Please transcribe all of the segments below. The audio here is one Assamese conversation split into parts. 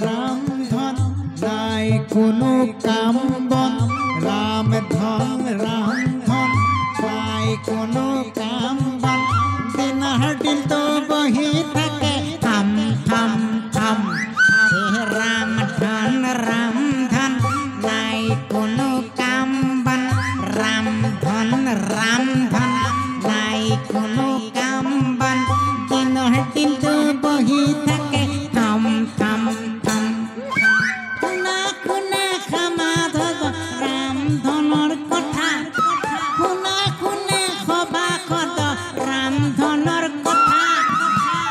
ৰাম ধন নাই কোনো কাম বন ৰাম ধন নাই কোনো কাম বন দিনৰ দিনটো বহি থাকে থাম থাম থাম রাম ধন নাই কোনো কাম বন রাম ধন নাই কোনো কাম বন দিনৰ দিনটো বহি থাকে থাম থাম থাম শুনা শুনা সমাধব ৰাম ধনৰ কথা শুনা শুনে সভাসদ ৰাম ধনৰ কথা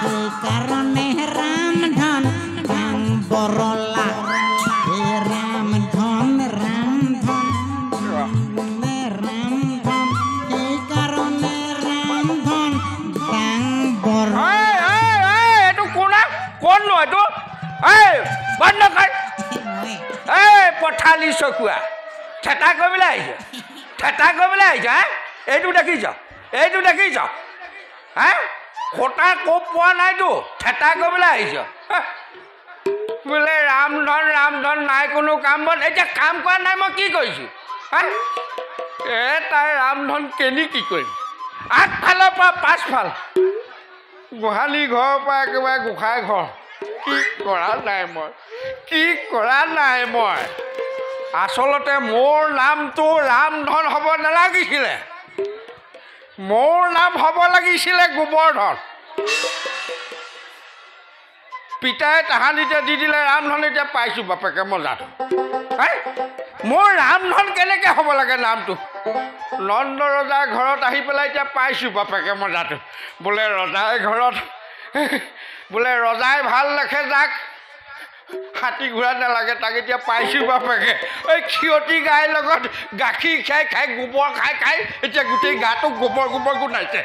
সেইকাৰণে ৰাম ধন কাং বৰলা হে ৰাম ধন সেইকাৰণে ৰাম ধন কাং বৰলা কোন নয় তো বন্ধ কৰ পঠালি চকুয়া ঠেটা কৰিবলৈ আহিছ এইটো দেখিছ খোটা কোপ পোৱা নাইতো ঠেটা কৰিবলৈ আহিছ বোলে ৰাম ধন নাই কোনো কাম বন এতিয়া কাম কৰা নাই মই কি কৰিছোঁ তাই ৰাম ধন কেনি কি কৰিম আগফালৰ পৰা পাছফাল গোহালি ঘৰৰ পৰা একেবাৰে গোসাঁই ঘৰ কি কৰা নাই মই আচলতে মোৰ নামটো ৰামধন হ'ব নালাগিছিলে মোৰ নাম হ'ব লাগিছিলে গোবৰ্ধন পিতাই তাহানিতে দি দিলে ৰামধন এতিয়া পাইছোঁ বাপেকে মজাটো মোৰ ৰামধন কেনেকৈ হ'ব লাগে নামটো নন্দ ৰজাৰ ঘৰত আহি পেলাই এতিয়া পাইছোঁ বাপেকে মজাটো বোলে ৰজাই ঘৰত বোলে ৰজাই ভাল দেখে যাক হাতী ঘোঁৰা নালাগে তাক এতিয়া পাইছোঁ বাপেকে ক্ষিয়তী গাইৰ লগত গাখীৰ খাই গোবৰ খাই এতিয়া গোটেই গাটো গোবৰ গোন্ধাইছে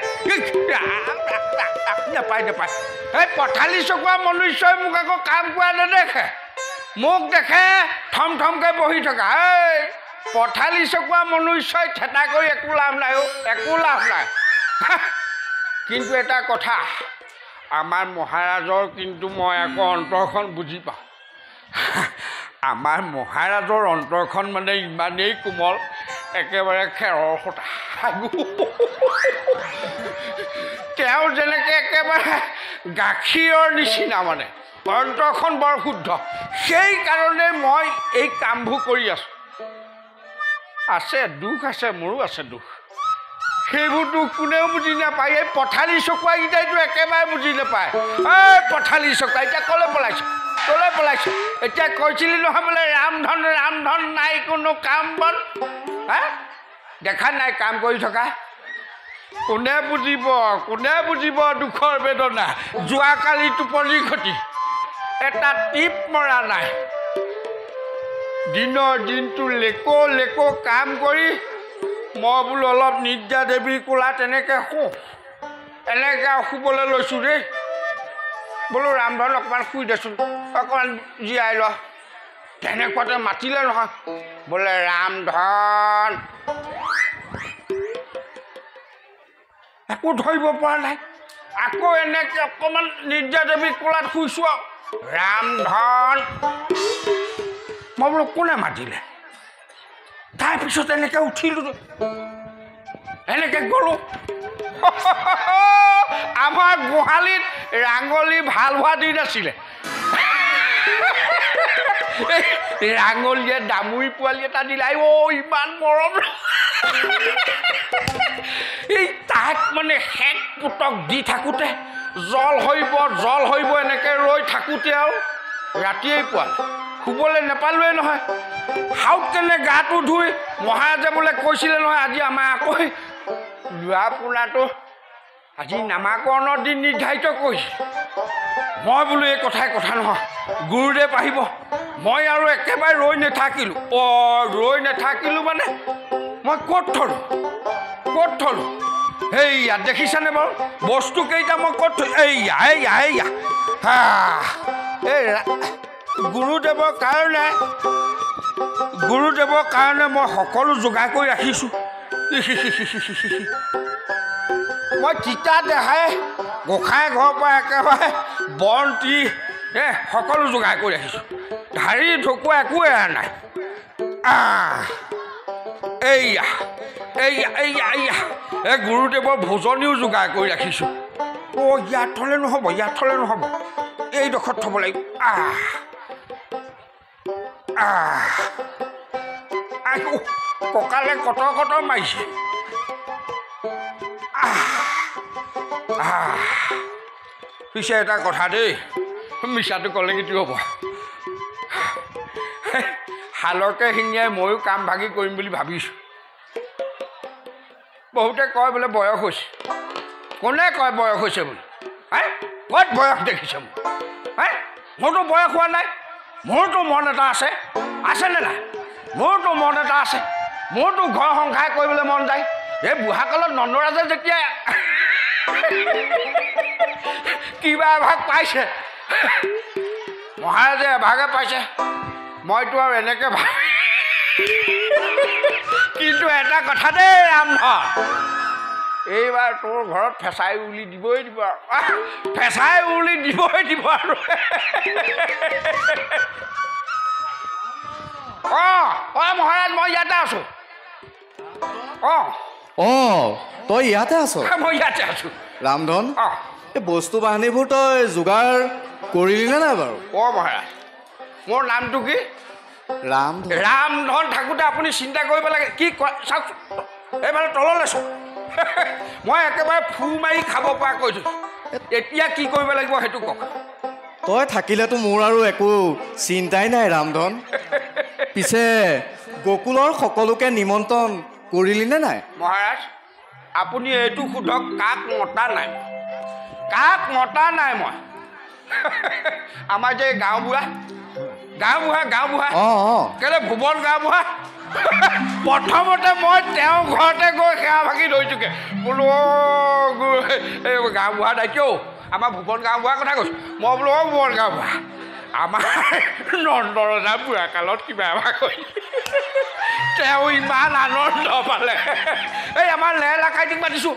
নাপায় পঠালি চকুৱা মনুষ্যই মোক আকৌ কাম কৰা নেদেখে মোক দেখে থম থমকৈ বহি থকা পঠালি চকুৱা মনুষ্যই ঠেটা কৰি একো লাভ নাই কিন্তু এটা কথা আমাৰ মহাৰাজৰ কিন্তু মই আকৌ অন্তৰখন বুজি পাওঁ আমাৰ মহাৰাজৰ অন্তৰখন মানে ইমানেই কোমল একেবাৰে খেৰৰ সূতা তেওঁ যেনেকৈ একেবাৰে গাখীৰৰ নিচিনা মানে অন্তৰখন বৰ শুদ্ধ সেইকাৰণে মই এই কামবোৰ কৰি আছোঁ আছে দুখ আছে মোৰো আছে দুখ সেইবোৰ দুখ কোনেও বুজি নাপায় এই পঠালি চকুৱাকেইটাইতো একেবাৰে বুজি নাপায় পঠালি চকুৱা এতিয়া ক'লৈ পলাইছ এতিয়া কৈছিলি নহয় বোলে ৰামধন নাই কোনো কাম বন দেখা নাই কাম কৰি থকা কোনে বুজিব দুখৰ বেদনা যোৱাকালি টোপনি খতি এটা টিপ মৰা নাই দিনৰ দিনটো লেকো কাম কৰি মই বোলো অলপ নিদ্ৰা দেৱীৰ কোলাত এনেকৈ শুবলৈ লৈছোঁ দেই বোলো ৰামধন অকণমান শুই দেচোন অকণমান জীয়াই ল তেনেকুৱাতে মাতিলে নহয় বোলে ৰামধন একো ধৰিব পৰা নাই আকৌ এনেকৈ অকণমান নিদ্ৰা দেৱীৰ কোলাত শুইছোঁ ৰামধন মই বোলো কোনে মাতিলে তাৰপিছত এনেকৈ উঠিলোঁ এনেকৈ গ'লোঁ আমাৰ গোহালিত ৰাঙলী ভাল হোৱা দিন আছিলে ৰাঙলীয়ে দামুৰি পোৱালি এটা দিলে ইমান মৰম এই তাক মানে হেক পুতক দি থাকোঁতে জল হৰিব এনেকৈ ৰৈ থাকোঁতে আৰু ৰাতিয়েই পোৱালি শুবলৈ নাপালোৱেই নহয় হাউত কেনে গাটো ধুই মহাৰাজে বোলে কৈছিলে নহয় আজি আমাৰ আকৌ লোৱা পোনাটো আজি নামাকৰণৰ দিন নিৰ্ধাৰিত কৰিছে মই বোলো এই কথা নহয় গুৰুদেৱ আহিব মই আৰু একেবাৰে ৰৈ নাথাকিলোঁ মানে মই ক'ত থলোঁ এইয়া দেখিছানে বাৰু বস্তুকেইটা মই ক'ত থৈ এইয়া এই গুৰুদেৱৰ কাৰণে মই সকলো যোগাৰ কৰি ৰাখিছোঁ মই তিতা দেখাই গোঁসাই ঘৰৰ পৰা একেবাৰে বন্তি সকলো যোগাৰ কৰি ৰাখিছোঁ ঢাৰি ঢকুৱা একো এৰা নাই এইয়া এইয়া এইয়া এইয়া এই গুৰুদেৱৰ ভোজনীও যোগাৰ কৰি ৰাখিছোঁ অ' ইয়াত থ'লে নহ'ব ইয়াত থ'লে নহ'ব এইডোখৰত থ'ব লাগিব কঁকালে কটৰ কটৰ মাৰিছে পিছে এটা কথা দেই মিছাটো ক'লে কি হ'ব শালকে শিঙিয়াই ময়ো কাম ভাগি কৰিম বুলি ভাবিছোঁ বহুতে কয় বোলে বয়স হৈছে কোনে কয় বয়স হৈছে বুলি ক'ত বয়স দেখিছে মোক মোৰতো বয়স হোৱা নাই মোৰতো মন এটা আছে আছেনে নাই মোৰতো মন এটা আছে মোৰতো ঘৰ সংসাৰ কৰিবলৈ মন যায় এই বুঢ়াকালত নন্দৰাজে যেতিয়া কিবা এভাগ পাইছে মহাৰাজে এভাগে পাইছে মইতো আৰু এনেকৈ ভাবি কিন্তু এটা কথা দেই ৰামধন এইবাৰ তোৰ ঘৰত ফেঁচাই উলি দিবই দিব আৰু ফেঁচাই উলি দিবই দিব আৰু অঁ মহাৰাজ মই ইয়াতে আছোঁ তই ইয়াতে আছ মই ইয়াতে আছোঁ ৰামধন এই বস্তু বাহিনীবোৰ তই যোগাৰ কৰিলি নে নাই বাৰু মহাৰাজ মোৰ নামটো কি ৰামধন ৰামধন থাকোঁতে আপুনি চিন্তা কৰিব লাগে কি কয় চাওক এইফালে তললৈ চাওক মই একেবাৰে ফু মাৰি খাব পৰা কৈছোঁ এতিয়া কি কৰিব লাগিব সেইটো কওক তই থাকিলেতো মোৰ আৰু একো চিন্তাই নাই ৰামধন পিছে গকুলৰ সকলোকে নিমন্ত্ৰণ কৰিলি নে নাই মহাৰাজ আপুনি এইটো সোধক কাক মতা নাই মই আমাৰ যে গাঁওবুঢ়া কেলে ভুৱন গাঁওবুঢ়া প্ৰথমতে মই তেওঁৰ ঘৰতে গৈ সেৱা ভাগি ধৰিছোঁগৈ বোলো এই গাঁওবুঢ়া দায়িত্ব আমাৰ ভুৱন গাঁওবুঢ়াৰ কথা কৈছোঁ মই বোলো ভুৱন গাঁওবুঢ়া আমাৰ নন্দৰজা বুঢ়া কালত কিবা এবাৰ কৰি তেওঁ ইমান আনন্দ পালে এই আমাৰ লেহেলা কাইটিক মাতিছোঁ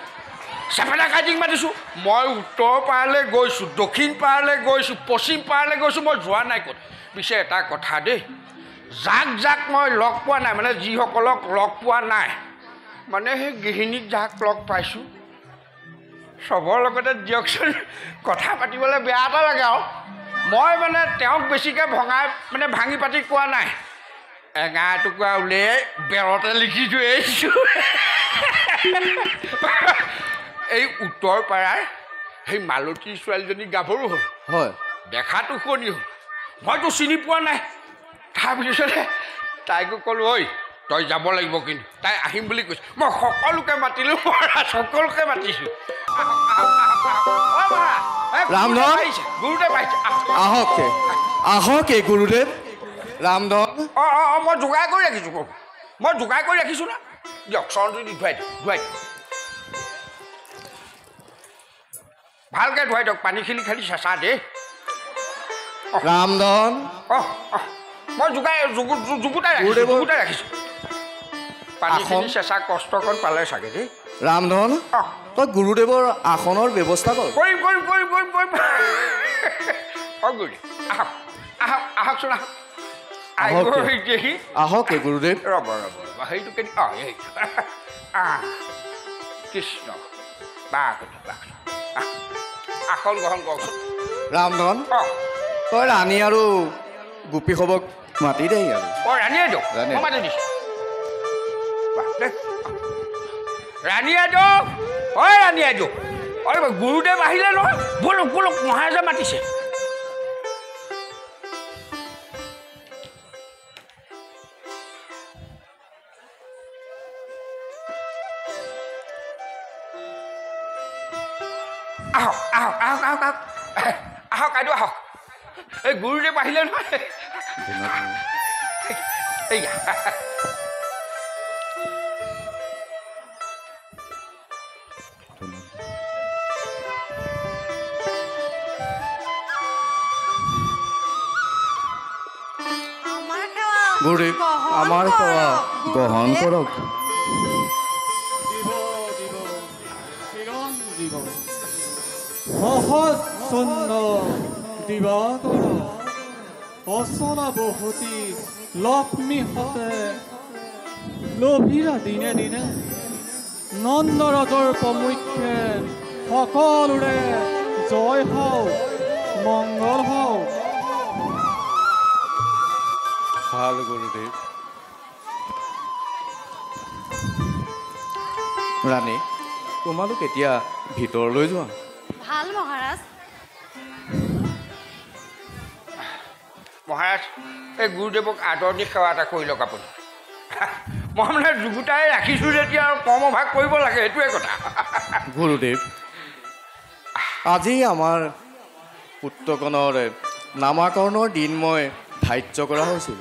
চেপেটা কাইটিক মাতিছোঁ মই উত্তৰ পাৰলৈ গৈছোঁ দক্ষিণ পাৰলৈ গৈছোঁ পশ্চিম পাৰলৈ গৈছোঁ মই যোৱা নাই ক'ত পিছে এটা কথা দেই যাক মই লগ পোৱা নাই মানে যিসকলক লগ পোৱা নাই মানে সেই গৃহিণীক যাক লগ পাইছোঁ চবৰ লগতে দিয়কচোন কথা পাতিবলৈ বেয়া এটা লাগে আৰু মই মানে তেওঁক বেছিকৈ ভাঙি পাতি কোৱা নাই এঙা এটুকুৰা উলিয়াই বেৰতে লিখি থৈ আহিছোঁ এই উত্তৰ পাৰাৰ সেই মালতী ছোৱালীজনী গাভৰু হ'ল হয় দেখাটো শুনি হ'ল মইতো চিনি পোৱা নাই তাৰপিছতে তাইকো ক'লোঁ ঐ তই যাব লাগিব কিন্তু তাই আহিম বুলি কৈছে মই সকলোকে মাতিলোঁ সকলোকে মাতিছোঁ ৰামধন গুৰুদেৱ আহিছে আহক এই গুৰুদেৱ ৰামধন মই যোগাৰ কৰি ৰাখিছোঁ না দিয়ক চৰণটো দি ধুৱাই দিয়ক ভালকৈ ধুৱাই দিয়ক পানীখিনি খালি চেঁচা দেই ৰামধন মই জুগুতাই ৰাখিছোঁ পানীখিনি চেঁচা কষ্টকণ পালে চাগে দেই ৰামধন তই গুৰুদেৱৰ আসনৰ ব্যৱস্থা কৰ কৰিম গুৰুদেৱ আহকচোন আহক এই গুৰুদেৱ ৰ'ব সেইটো কেনে কৃষ্ণ আসন গ্ৰহণ কৰকচোন ৰামধন তই ৰাণী আৰু গোপীসৱক মাতি দেই আৰু ৰাণীয়ে দিয়ক মই মাতি দিছোঁ ৰাণীয়ে দিয়ক গুৰুদেৱ আহিলে নহয় বলক মহাৰাজে মাতিছে আহক আইদেউ আহক এই গুৰুদেৱ আহিলে নহয় এইয়া গুৰুদেৱ আমাৰ সেৱা গ্ৰহণ কৰক মহৎ দিবাকৰ অচলা বসতি লক্ষ্মীহঁতে লোভীৰা দিনে দিনে নন্দৰাজৰ প্ৰমুখ্যে সকলোৰে জয় হওক মংগল হওক। ভাল গুৰুদেৱ। ৰাণী, তোমালোক এতিয়া ভিতৰলৈ যোৱা। ভাল মহাৰাজ। মহাৰাজ, এই গুৰুদেৱক আদৰণি সেৱা এটা কৰি লওক আপুনি। মই মানে যুগুতাই ৰাখিছোঁ যেতিয়া আৰু কৰ্মভাগ কৰিব লাগে, সেইটোৱে কথা। গুৰুদেৱ, আজি আমাৰ পুত্ৰকণৰ নামাকৰণৰ দিন মই ধাৰ্য কৰা হৈছিল।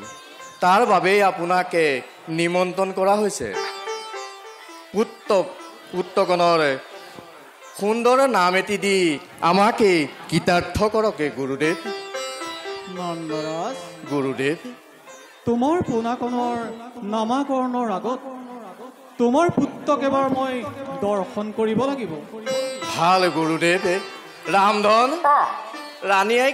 তাৰ বাবেই আপোনাকে নিমন্ত্ৰণ কৰা হৈছে। পুত্ৰকণৰ সুন্দৰ নাম এটি দি আমাকে কৃতাৰ্থ কৰকে গুৰুদেৱ। নন্দৰাজ, গুৰুদেৱ, তোমাৰ পোনাকণৰ নামাকৰণৰ আগত তোমাৰ পুত্ৰক এবাৰ মই দৰ্শন কৰিব লাগিব। ভাল গুৰুদেৱ। ৰামধন, অঁ ৰাণীয়ে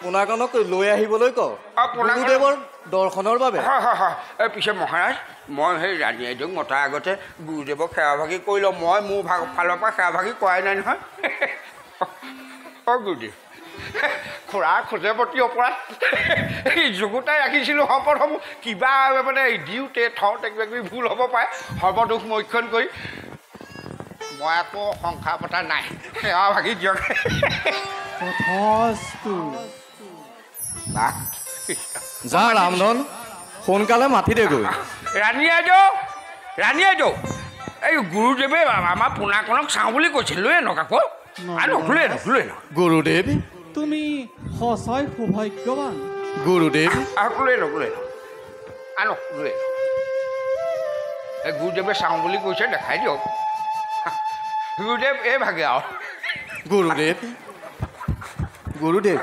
পোনাকণক লৈ আহিবলৈ কওঁ গুৰুদেৱৰ দৰ্শনৰ বাবে। হয় হয় হয়। এই পিছে মহাৰাজ, মই সেই ৰাণী আইদেউক মতাৰ আগতে গুৰুদেৱক সেৱাভাগী কৰি লওঁ। মই মোৰ ফালৰ পৰা সেৱাভাগী কৰাই নাই নহয়। অঁ গুৰুদেৱ, খুৰাৰ খোজে প্ৰতি অপৰাধ। এই যুগুতাই ৰাখিছিলোঁ সম্পদসমূহ কিবা মানে দিওঁতে থওঁতে কিবা কিবি ভুল হ'ব পাৰে। সৰ্বদোষ মৈক্ষণ কৰি মই আকৌ সংসাৰ পতা নাই। সেৱাভাগী দিয়ক। তথাস্তু। যা ৰামধন, সোনকালে মাতি দেগৈ। ৰাণী আইদেউ, ৰাণী আইদেউ, এই গুৰুদেৱে আমাৰ পোনাকণক চাওঁ বুলি কৈছিল। লৈ আনক আকৌ। আনক, লৈ আনক, লৈ আনক। গুৰুদেৱ, তুমি সঁচাই সৌভাগ্যৱান। গুৰুদেৱ, আহক, লৈ আনক, লৈ আনক। আনক, লৈ আনক। এই গুৰুদেৱে চাওঁ বুলি কৈছে, দেখাই দিয়ক। গুৰুদেৱ এই ভাগে আৰু। গুৰুদেৱ, গুৰুদেৱ,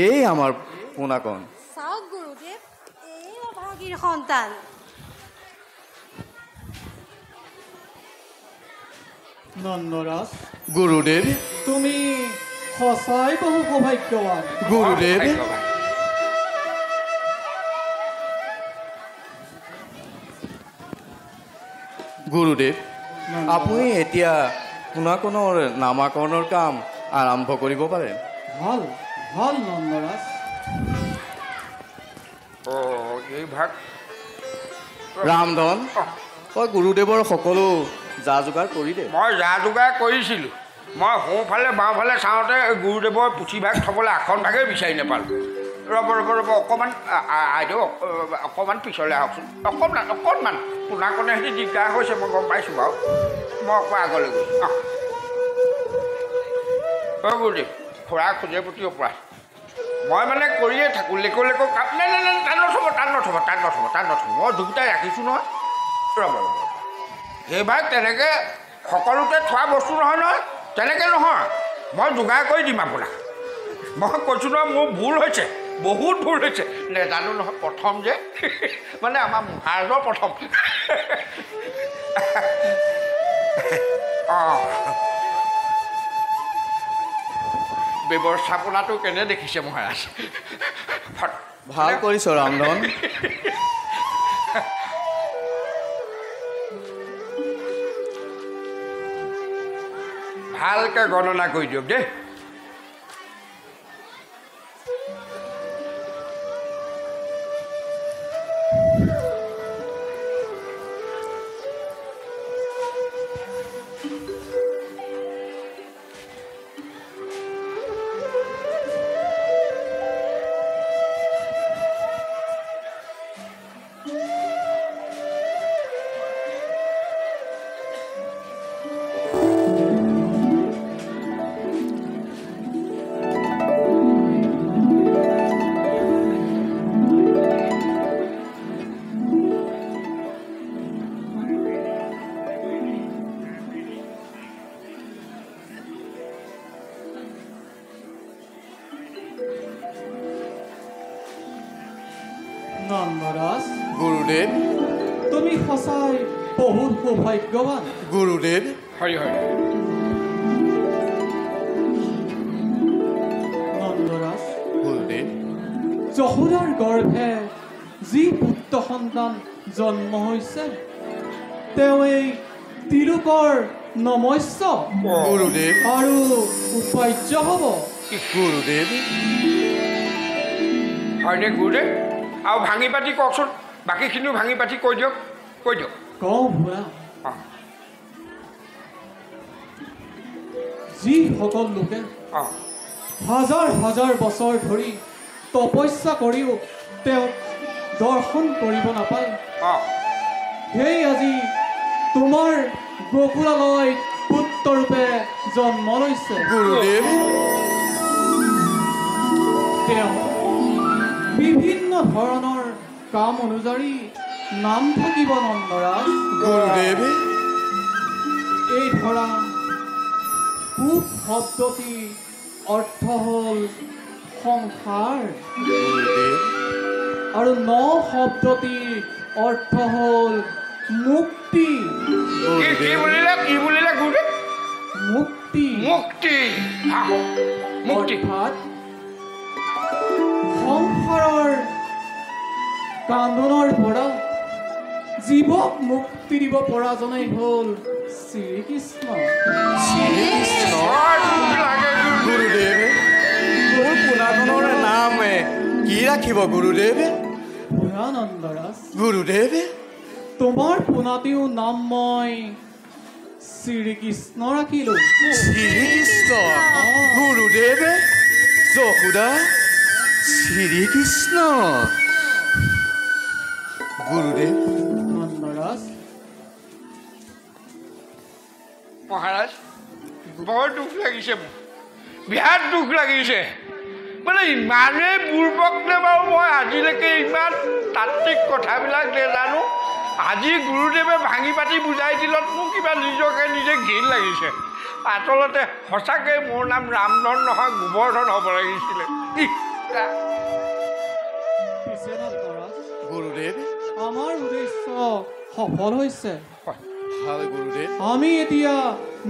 এই আমাৰ পোনাকণ। চাওক গুৰুদেৱ, এই অভাগীৰ সন্তান। নন্দৰাজ, গুৰুদেৱ, তুমি সঁচাই বহু সৌভাগ্যৱান। গুৰুদেৱ, গুৰুদেৱ, আপুনি এতিয়া পোনাকণৰ নামাকৰণৰ কাম আৰম্ভ কৰিব পাৰে। ভাল ভাল নন্দৰাজ। অঁ এই ভাগ ৰামধন, তই গুৰুদেৱৰ সকলো যা যোগাৰ কৰি দে। মই যা যোগাৰ কৰিছিলোঁ। মই সোঁফালে বাওঁফালে চাওঁতে গুৰুদেৱৰ পুথিভাগ থ'বলৈ আসনভাগেই বিচাৰি নাপালোঁ। ৰ'ব অকণমান আইদেউ, অকণমান পিছলৈ আহকচোন। অকণমান পোনাকণে সিহঁতি দিগদাৰ হৈছে, মই গম পাইছোঁ বাৰু। মই অকণমান আগলৈ গৈছোঁ। অঁ গুৰুদেৱ, খুৰাৰ খোজে প্ৰতি অপৰাধ। মই মানে কৰিয়ে থাকোঁ লেকো কাম। নাই নাই নাই, তাত নথ'ব। মই যুগুতাই ৰাখিছোঁ নহয়। ৰ'ব সেইভাগ তেনেকৈ সকলোতে থোৱা বস্তু নহয়। তেনেকৈ নহয়, মই যোগাৰ কৰি দিম আপোনাক। মই কৈছোঁ নহয়, মোৰ ভুল হৈছে, বহুত ভুল হৈছে। নেজানো নহয়, প্ৰথম যে মানে আমাৰ মহাৰাজৰ প্ৰথম। অঁ ব্যৱস্থাপনাটো কেনে দেখিছে মহাৰাজ? ভাল কৰিছ ৰামধন। ভালকৈ গণনা কৰি দিয়ক দেই। নন্দৰাজ, গুৰুদেৱ, তুমি সঁচাই বহুত সৌভাগ্যৱান। গুৰুদেৱ, হয় হয়। যশোদাৰ গৰ্ভে যি পুত্ৰ সন্তান জন্ম হৈছে তেওঁ এই তিলোকৰ নমস্য গুৰুদেৱ আৰু উপাৰ্য হ'ব। গুৰুদেৱ হয়নে গুৰুদেৱ? আৰু ভাঙি পাতি কওকচোন, বাকীখিনিও ভাঙি পাতি কৈ দিয়ক। কওঁ ভূঞা, অঁ যিসকল লোকে অঁ হাজাৰ হাজাৰ বছৰ ধৰি তপস্যা কৰিও তেওঁক দৰ্শন কৰিব নাপায়, অঁ সেই আজি তোমাৰ গকুলালয় পুত্ৰৰূপে জন্ম লৈছে। গুৰুদেৱ তেওঁ বিভিন্ন ধৰণৰ কাম অনুযায়ী নাম থাকিব নন্দৰাজ। গুৰুদেৱ এই ধৰা পূব শব্দটি অৰ্থ হ'ল সংসাৰ গুৰুদেৱ আৰু ন শব্দটিৰ অৰ্থ হ'ল মুক্তি। কি বুলিলে গুৰুদেৱ? মুক্তি মুক্তি। মুক্তি অৰ্থাৎ সংসাৰৰ কান্দনৰ পৰা জীৱক মুক্তি দিব পৰাজনেই হ'ল শ্ৰীকৃষ্ণ। শ্ৰীকৃষ্ণ বৰ দুখ লাগে গুৰুদেৱ মোৰ পোনাখনৰ নাম কি ৰাখিব গুৰুদেৱ? ভূয়ানন্দৰাজ, গুৰুদেৱ তোমাৰ পোনাটিও নাম মই শ্ৰীকৃষ্ণ ৰাখিলো। শ্ৰীকৃষ্ণ গুৰুদেৱ যশোদা শ্ৰীকৃষ্ণ গুৰুদেৱ নন্দৰাজ, মহাৰাজ বৰ দুখ লাগিছে মোৰ, বিৰাট দুখ লাগিছে। মানে ইমানেই বুৰ্বক নে বাৰু, মই আজিলৈকে ইমান তাত্বিক কথাবিলাক নেজানো। আজি গুৰুদেৱে ভাঙি পাতি বুজাই দিলত মোৰ কিবা নিজকে নিজে ঘিণ লাগিছে। আচলতে সঁচাকৈ মোৰ নাম ৰামধন নহয় গোবৰ্ধন হ'ব লাগিছিলে। পিছে নন্দৰাজ, গুৰুদেৱ আমাৰ উদ্দেশ্য সফল হৈছে। ভাল গুৰুদেৱ আমি এতিয়া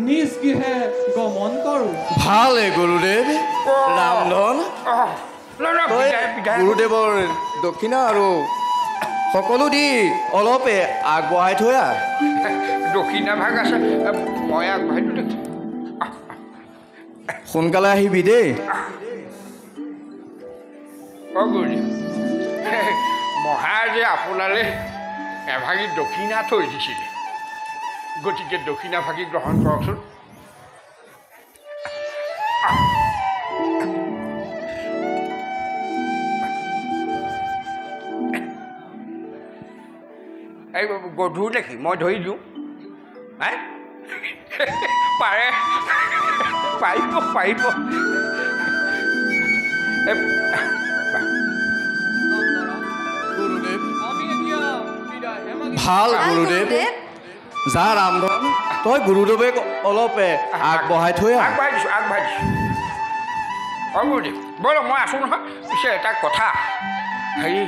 নিজ গৃহে গমন কৰোঁ। ভালে গুৰুদেৱ ৰামধন তই গুৰুদেৱৰ দক্ষিণা আৰু সকলো দি অলপে আগবঢ়াই থৈ আহ। দক্ষিণা ভাগ আছে, মই আগবঢ়াই দিওঁ। সোনকালে আহিবি দেই। অঁ গুৰুদেৱ, মহাৰাজে আপোনালৈ এভাগি দক্ষিণা থৈ দিছিলে, গতিকে দক্ষিণা ভাগি গ্ৰহণ কৰকচোন। এই গধুৰ দেখি মই ধৰি দিওঁ। হে পাৰে, পাৰিব। গুৰুদেৱ আমি এতিয়া বিদায়হে মাগিম। ভাল গুৰুদেৱ যা ৰামধন তই গুৰুদেৱক অলপে আগবঢ়াই থৈ আহ। আগবঢ়াই দিছোঁ। অঁ গুৰুদেৱ ব'লক, মই আছোঁ নহয়। পিছে এটা কথা, হেৰি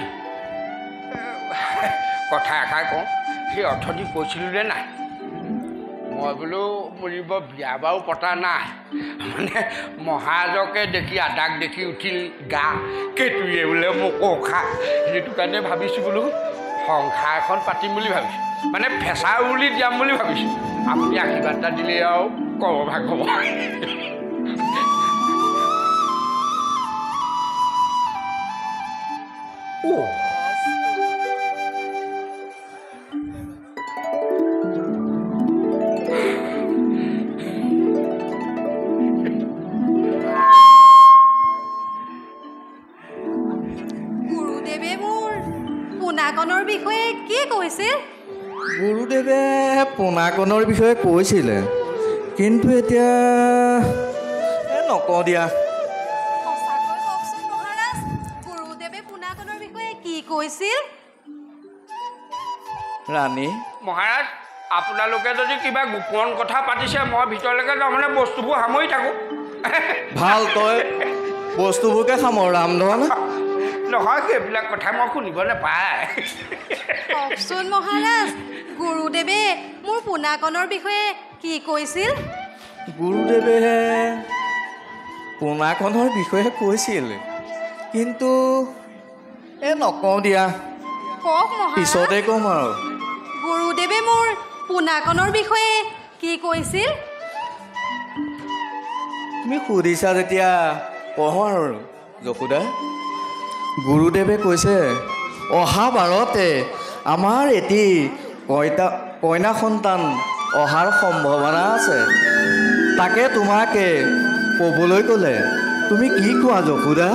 কথা এষাৰ কওঁ। সেই অৰ্থদি কৈছিলোঁ যে নাই, মই বোলো বুলিব বিয়া বাৰু পতা নাই, মানে মহাৰাজকে দেখি আদাক দেখি উঠিল গা কেঁতুৰিয়ে বোলে মোক খা, সেইটো কাৰণে ভাবিছোঁ বোলো সংসাৰ এখন পাতিম বুলি ভাবিছোঁ, মানে ফেঁচা উৰুলি দিয়াম বুলি ভাবিছোঁ। আপুনি আশীৰ্বাদ এটা দিলে আৰু কৰভাগ হ'ব। গুৰুদেৱে মোৰ পোনাকণৰ বিষয়ে কি কৈছিল? গুৰুদেৱে পোনাকণৰ বিষয়ে কৈছিলে, কিন্তু এতিয়া নকওঁ দিয়া। সঁচাকৈ কওকচোন মহাৰাজ, গুৰুদেৱে পোনাকণৰ বিষয়ে কি কৈছিল? ৰাণী মহাৰাজ, আপোনালোকে যদি কিবা গোপন কথা পাতিছে, মই ভিতৰলৈকে তাৰমানে বস্তুবোৰ সামৰি থাকোঁ। ভাল তই বস্তুবোৰকে সামৰ ৰামধন। নহয়, সেইবিলাক কথা মই শুনিব নাপায়। কওকচোন মহাৰাজ, গুৰুদেৱে মোৰ পোনাকণৰ বিষয়ে কি কৈছিল? গুৰুদেৱে পোনাকণৰ বিষয়ে কৈছিল, কিন্তু নকওঁ দিয়া, কওক মহাৰাজ পিছতে ক'ম আৰু। গুৰুদেৱে মোৰ পোনাকণৰ বিষয়ে কি কৈছিল? তুমি সুধিছা যেতিয়া পঢ়ো আৰু যশোদা। গুৰুদেৱে কৈছে অহা বাৰতে আমাৰ এটি কইনা সন্তান অহাৰ সম্ভাৱনা আছে। তাকে তোমাকে ক'বলৈ ক'লে তুমি কি কোৱা যশোদা?